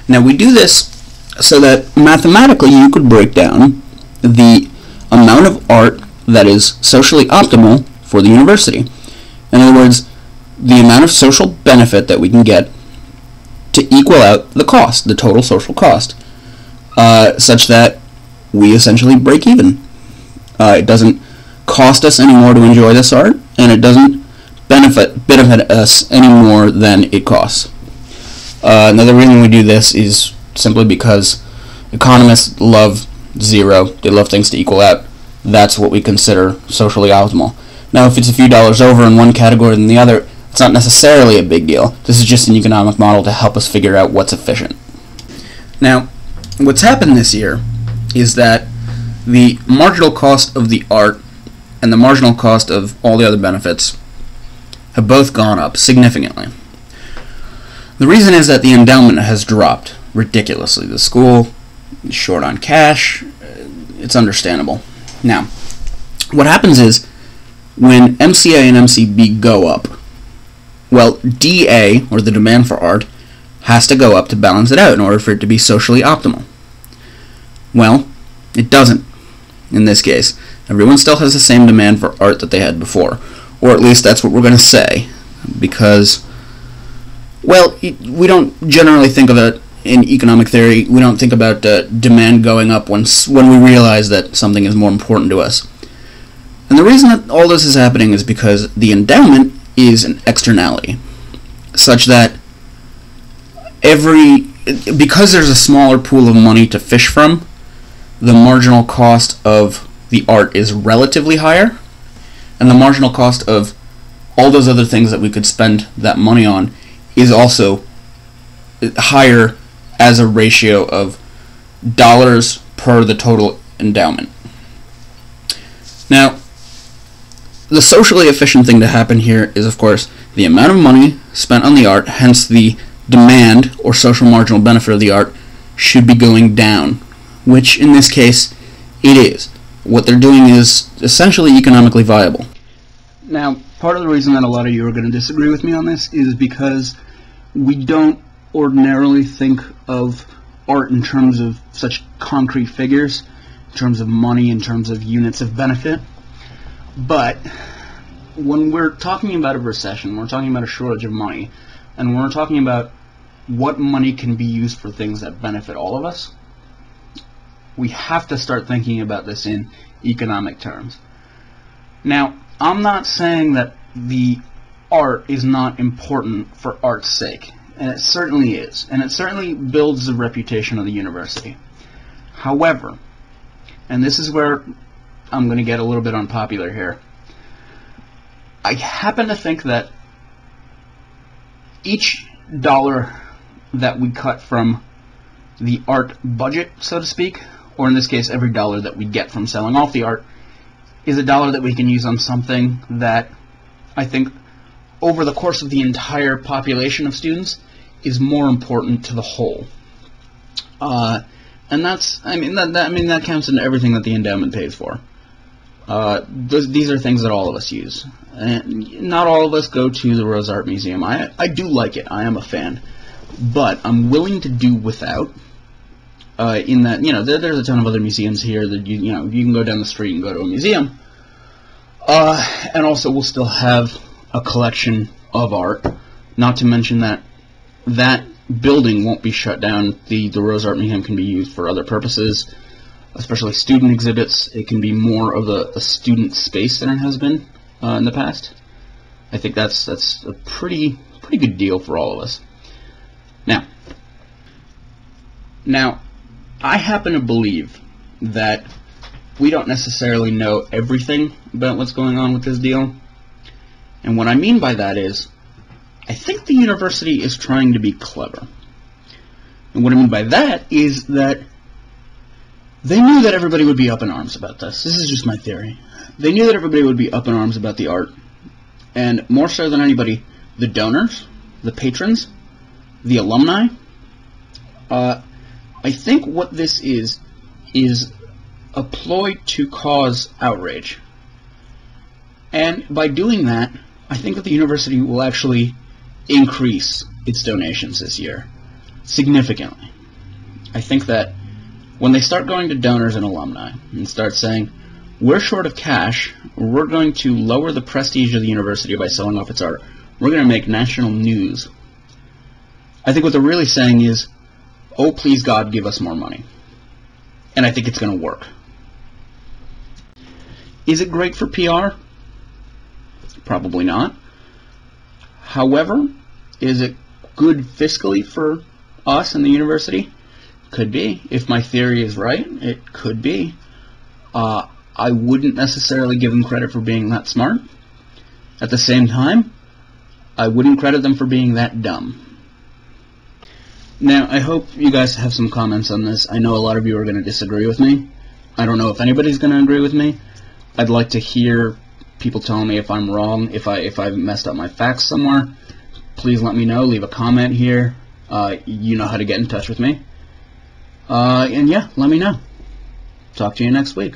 Now we do this so that mathematically you could break down the amount of art that is socially optimal for the university. In other words, the amount of social benefit that we can get to equal out the cost, the total social cost, such that we essentially break even. It doesn't cost us any more to enjoy this art, and it doesn't benefit us any more than it costs. Another reason we do this is simply because economists love zero. They love things to equal out. That's what we consider socially optimal. Now, if it's a few dollars over in one category than the other, it's not necessarily a big deal. This is just an economic model to help us figure out what's efficient. Now, what's happened this year is that the marginal cost of the art and the marginal cost of all the other benefits have both gone up significantly. The reason is that the endowment has dropped ridiculously. The school is short on cash. It's understandable. Now, what happens is when MCA and MCB go up, well, DA, or the demand for art, has to go up to balance it out in order for it to be socially optimal. Well, it doesn't in this case. Everyone still has the same demand for art that they had before, or at least that's what we're going to say, because, well, we don't generally think of it in economic theory. We don't think about demand going up when we realize that something is more important to us. And the reason that all this is happening is because the endowment is an externality, such that because there's a smaller pool of money to fish from, the marginal cost of the art is relatively higher, and the marginal cost of all those other things that we could spend that money on is also higher as a ratio of dollars per the total endowment. Now, the socially efficient thing to happen here is, of course, the amount of money spent on the art, hence the demand or social marginal benefit of the art, should be going down, which in this case it is. What they're doing is essentially economically viable. Now, part of the reason that a lot of you are going to disagree with me on this is because we don't ordinarily think of art in terms of such concrete figures, in terms of money, in terms of units of benefit. But when we're talking about a recession, we're talking about a shortage of money, and when we're talking about what money can be used for things that benefit all of us, we have to start thinking about this in economic terms. Now, I'm not saying that the art is not important for art's sake, and it certainly is, and it certainly builds the reputation of the university. However, and this is where I'm going to get a little bit unpopular here, I happen to think that each dollar that we cut from the art budget, so to speak, or in this case every dollar that we get from selling off the art, is a dollar that we can use on something that I think over the course of the entire population of students is more important to the whole. And that's, that counts into everything that the endowment pays for. These are things that all of us use. And not all of us go to the Rose Art Museum. I do like it. I am a fan. But I'm willing to do without, in that, there's a ton of other museums here that, you can go down the street and go to a museum. And also we'll still have a collection of art. Not to mention that that building won't be shut down. The Rose Art Museum can be used for other purposes, especially student exhibits. It can be more of a student space than it has been in the past. I think that's a pretty good deal for all of us. Now, I happen to believe that we don't necessarily know everything about what's going on with this deal. And what I mean by that is, I think the university is trying to be clever. And what I mean by that is that they knew that everybody would be up in arms about this. This is just my theory. They knew that everybody would be up in arms about the art. And more so than anybody, the donors, the patrons, the alumni. I think what this is a ploy to cause outrage. And by doing that, I think that the university will actually increase its donations this year significantly. I think that when they start going to donors and alumni and start saying, we're short of cash, we're going to lower the prestige of the university by selling off its art, we're going to make national news, I think what they're really saying is, oh, please God, give us more money. And I think it's going to work. Is it great for PR? Probably not. However, is it good fiscally for us and the university? Could be. If my theory is right, it could be. I wouldn't necessarily give them credit for being that smart. At the same time, I wouldn't credit them for being that dumb. Now, I hope you guys have some comments on this. I know a lot of you are going to disagree with me. I don't know if anybody's going to agree with me. I'd like to hear people telling me if I'm wrong, if I've messed up my facts somewhere. Please let me know. Leave a comment here. You know how to get in touch with me. And yeah, let me know. Talk to you next week.